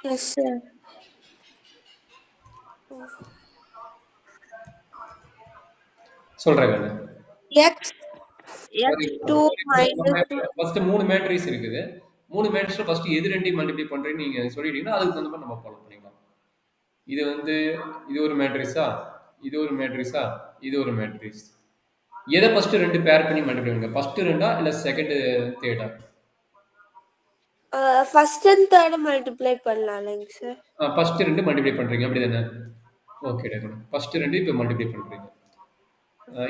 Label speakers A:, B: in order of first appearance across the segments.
A: Yes, sir.
B: சொல்றேன் கண்ணு.
A: X X2 minus
B: first 3 matrix இருக்குது. 3 மேட்ரிக்ஸ்ல ஃபர்ஸ்ட் எது ரெண்டையும் மல்டிப்ளை பண்றேன்னு நீங்க சொல்லிட்டீங்கன்னா அதுக்கு தகுந்த மாதிரி நம்ம ஃபாலோ பண்ணிக்கலாம். இது வந்து இது ஒரு மேட்ரிக்ஸா, இது ஒரு மேட்ரிக்ஸா, இது ஒரு மேட்ரிக்ஸ். எதை ஃபர்ஸ்ட் ரெண்டு பேர் பண்ணி மல்டிப்ளை பண்ணுங்க? ஃபர்ஸ்ட் ரெண்டா இல்ல செகண்ட் தேர்டா?
A: first and third multiply பண்ணலாம்லங்க சார்.
B: ஃபர்ஸ்ட் ரெண்டு மல்டிப்ளை பண்றீங்க அப்படிதானே? ஓகே டக்குனு. ஃபர்ஸ்ட் ரெண்டு இப்போ மல்டிப்ளை பண்றீங்க.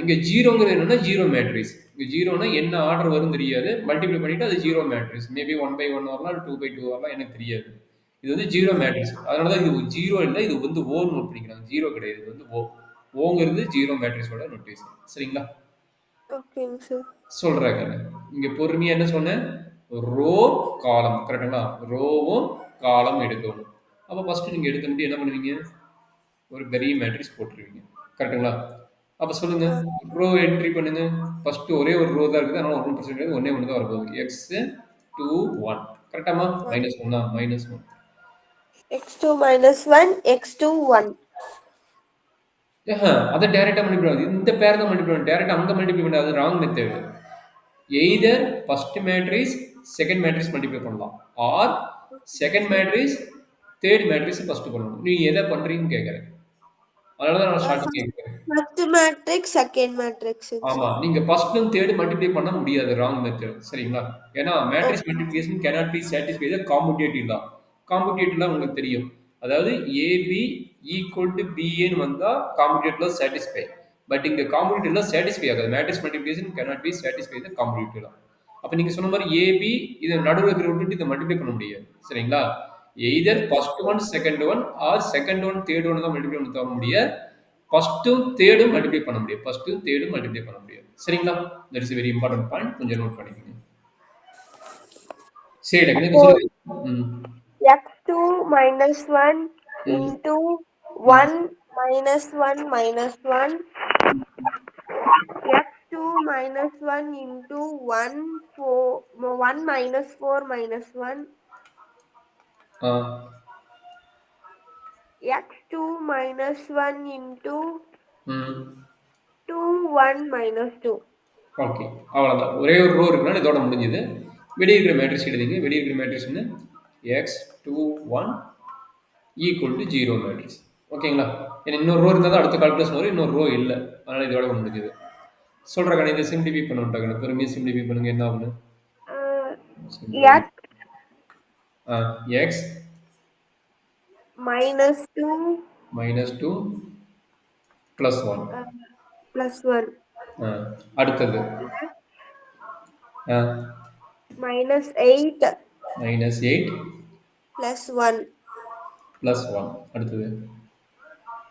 B: இங்க ஜீரோங்கிறது என்னன்னா ஜீரோ மேட்ரிக்ஸ். இங்க ஜீரோனா என்ன ஆர்டர் வரும் தெரியாது. மல்டிப்ளை பண்ணிட்டு அது ஜீரோ மேட்ரிக்ஸ். மேபி 1/1 வரலாம், 2/2 வரலாம், எனக்கு தெரியாது. இது வந்து ஜீரோ மேட்ரிக்ஸ். அதனால தான் இது ஜீரோ இல்ல, இது வந்து ஓன்னு நோட் பண்ணிக்கிறாங்க. ஜீரோ கிடையாது, இது வந்து ஓ. ஓங்கிறது ஜீரோ மேட்ரிக்ஸோட நோட்டேஷன். சரிங்களா?
A: ஓகேங்க சார்.
B: சொல்றேன். இங்க பொறுமையா என்ன சொன்னேன்? ரோ, காலம். கரெக்ட்டுங்களா? ரோவும் காலம் எடுக்கணும். அப்ப ஃபர்ஸ்ட் நீங்க எடுக்க முடியும் என்ன பண்ணுவீங்க? ஒரு பெரிய மேட்ரிக்ஸ் போட்டுருவீங்க. கரெக்ட்டுங்களா? அப்ப சொல்லுங்க. ரோ என்ட்ரி பண்ணுங்க. ஃபர்ஸ்ட் ஒரே ஒரு ரோ தான் இருக்குது. அதனால ஒன்றும் பிரச்சனை கிடையாது. ஒண்ணே ஒன்று தான் வரப்போகுது. எக்ஸ் 2 1. கரெக்டாமா? -1 தான். -1.
A: X2 minus 1 X2 1.
B: அதை டைரக்டா மல்டிப்ளை பண்ணாது. இந்த பேர் தான் மல்டிப்ளை பண்ணணும். டைரக்டா அங்க மல்டிப்ளை பண்ணாது. Wrong method. Either first matrix second matrix multiply பண்ணலாம். Or second matrix third matrix first பண்ணணும். நீ எதை பண்றீங்கன்னு கேட்கறேன். அதனால தான் நான் ஸ்டார்டிங் கேட்கிறேன்.
A: First matrix second matrix
B: ஆமா.
A: சார்.
B: நீங்க ஃபர்ஸ்ட்டும் தேர்டும் மல்டிப்ளை பண்ண முடியாது. Wrong method. சரிங்களா? ஏன்னா matrix
A: okay.
B: Multiplication cannot be satisfied the commutative law. commutative law உங்களுக்கு தெரியும். அதாவது ஏபி ஈக்குவல் டு பிஏன்னு வந்தா commutative law satisfy. பட் இங்க commutative law satisfy ஆகாது. Matrix multiplication cannot be satisfy the commutative law. அப்ப நீங்க சொன்ன மாதிரி ஏபி இதை நடுவில் இருக்கிற விட்டுட்டு இதை மல்டிப்ளை பண்ண முடியாது. சரிங்களா? Either first one second one or second one third one தான் மல்டிப்ளை பண்ண தர முடியாது. ஃபர்ஸ்ட்டும் தேர்டும் மல்டிப்ளை பண்ண முடியும். ஃபர்ஸ்ட்டும் தேர்டும் மல்டிப்ளை பண்ண முடியாது. சரிங்களா? That is very important point. கொஞ்சம் நோட் பண்ணிக்கோங்க. சரி டக்குனு
A: அப்போ
B: சொல்லுங்க.
A: X2 minus 1 into 1 minus 1 minus 1 X2 minus 1 into 1 4 1 minus 4 minus 1
B: ஆ.
A: X2 minus 1 into
B: ம்.
A: 2 1 minus 2.
B: ஓகே. அவ்வளோதான். ஒரே ஒரு ரோ இருக்குனால இதோட முடிஞ்சது. வெளியே இருக்கிற மேட்ரிக்ஸ் எழுதிங்க. வெளியே இருக்கிற மேட்ரிக்ஸ் என்ன? X 2 1 equal to 0 matrix. ஓகேங்களா? ஏன்னா இன்னொரு ரோ இருந்தால் தான் அடுத்த கால்குலேஷன் வரும். இன்னொரு ரோ இல்லை. அதனால இதோட முடிஞ்சது. சொல்ற கணக்கு இதை சிம்பிளிஃபை பண்ண விட்டாங்க. பொறுமையாக சிம்பிளிஃபை பண்ணுங்க. என்ன ஆகுது?
A: X
B: X
A: minus 2
B: -2 +1.
A: plus 1
B: அடுத்தது
A: minus 8
B: -8
A: plus 1
B: +1. அடுத்தது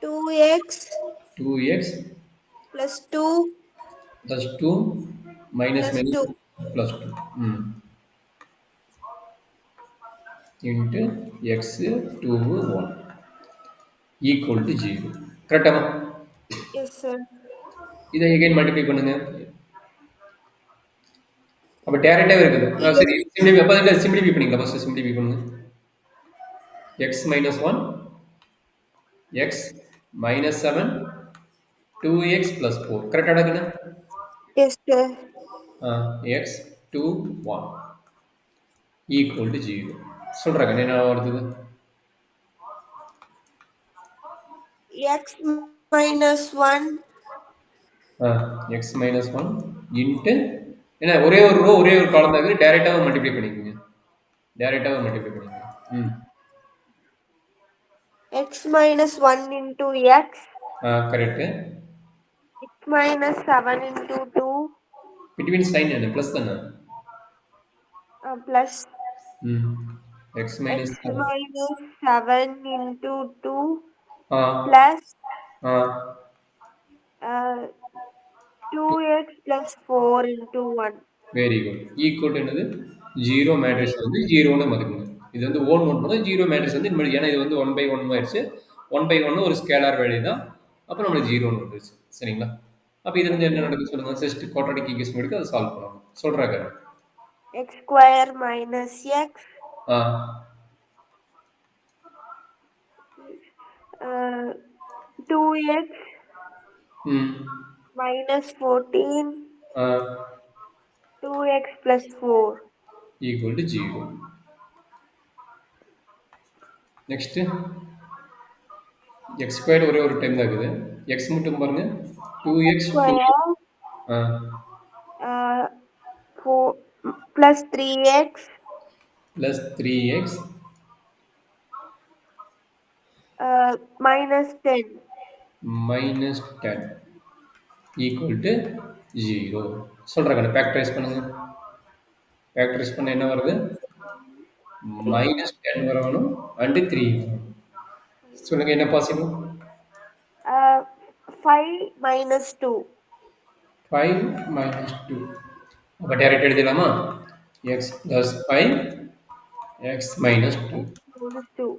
A: 2x
B: 2x
A: plus 2
B: +2 minus
A: plus
B: minus
A: 2.
B: +2 into x 2 1 equal to 0. கரெக்டாமா?
A: Yes, sir.
B: இதை again மல்டிப்ளை பண்ணுங்க. அப்ப டைரக்டாவே இருக்குது. சரி சிம்பிளிஃபை அப்ப சிம்பிளிஃபை பண்ணிக்கலாம். ஃபர்ஸ்ட் சிம்பிளிஃபை பண்ணுங்க. x -1 x -7 2x + 4. கரெக்டா கண்ணு?
A: Yes, sir.
B: x 2 1 equal to 0. சொல்ற கண்ணு என்ன வருது?
A: X minus 1
B: x -1 into என்ன ஒரே ஒரு ரோ ஒரே ஒரு காலம் தான் இருக்குது. டைரக்டாவே மல்டிப்ளை பண்ணிக்கோங்க. டைரக்டாவே மல்டிப்ளை பண்ணிக்கோங்க.
A: x minus 1 into x
B: correct.
A: x minus 7 into 2
B: between sign என்ன ப்ளஸ் தானே?
A: plus
B: x
A: x
B: minus 7.
A: minus 7 into 2
B: ஆ
A: plus
B: ஆ
A: 2x plus 4 into 1.
B: Very good. Equal to என்னது? 0 மேட்ரிக்ஸ் வந்து 0ன்னு மதிக்கணும். இது வந்து ஓன் நோட் பண்ணா 0 மேட்ரிக்ஸ் வந்து இனிமேல் ஏன்னா இது வந்து 1/1 ஆயிடுச்சு. 1/1 ஒரு ஸ்கேலார் வேல்யூ தான். அப்போ நம்மளுக்கு 0ன்னு வந்துருச்சு. சரிங்களா? அப்போ இதுல இருந்து என்ன நடக்குது சொல்லுங்க. ஜஸ்ட் குவாட்ராட்டிக் ஈக்குவேஷன் எடுத்து அதை சால்வ் பண்ணணும். சொல்றாங்க.
A: X square minus x
B: ஆ
A: 2x
B: ம்.
A: minus 14,
B: ஆ.
A: 2x plus 4.
B: Equal to 0. Next x squared ஒரே ஒரு டைம் தான் இருக்குது. எக்ஸ் மட்டும் பாருங்க. 2x 2
A: Square
B: ஆ.
A: 4 plus 3x
B: plus 3x
A: minus 10.
B: Minus 10 equal to 0. சொல்கிறேன் ஃபேக்டரைஸ் பண்ணுங்க. ஃபேக்டரைஸ் பண்ண என்ன வருது?
A: 3
B: மைனஸ் 10 வரணும் அண்டு 3 வரணும். சொல்லுங்க என்ன பாசிபிள்?
A: 5 minus 2.
B: 5 minus 2. அப்போ டேரக்ட் எழுதிடலாமா? X plus 5 X minus 2
A: X minus 2.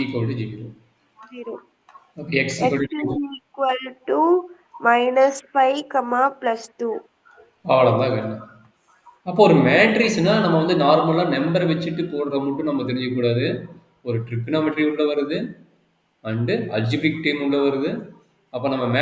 B: Equal to 0.
A: 0.
B: அப்போ X
A: X
B: equal
A: is
B: to
A: equal to minus 5 comma plus 2.
B: அவ்வளோதான் வேணும். அப்போ ஒரு மேட்ரிக்ஸ்னா நம்ம வந்து நார்மலாக நம்பர் வச்சுட்டு போடுற மட்டும் நம்ம தெரிஞ்சுக்கக்கூடாது. ஒரு ட்ரிக்னாமெட்ரி உள்ள வருது அண்டு அல்ஜிபிரிக் டீம் உள்ள வருது. அப்போ நம்ம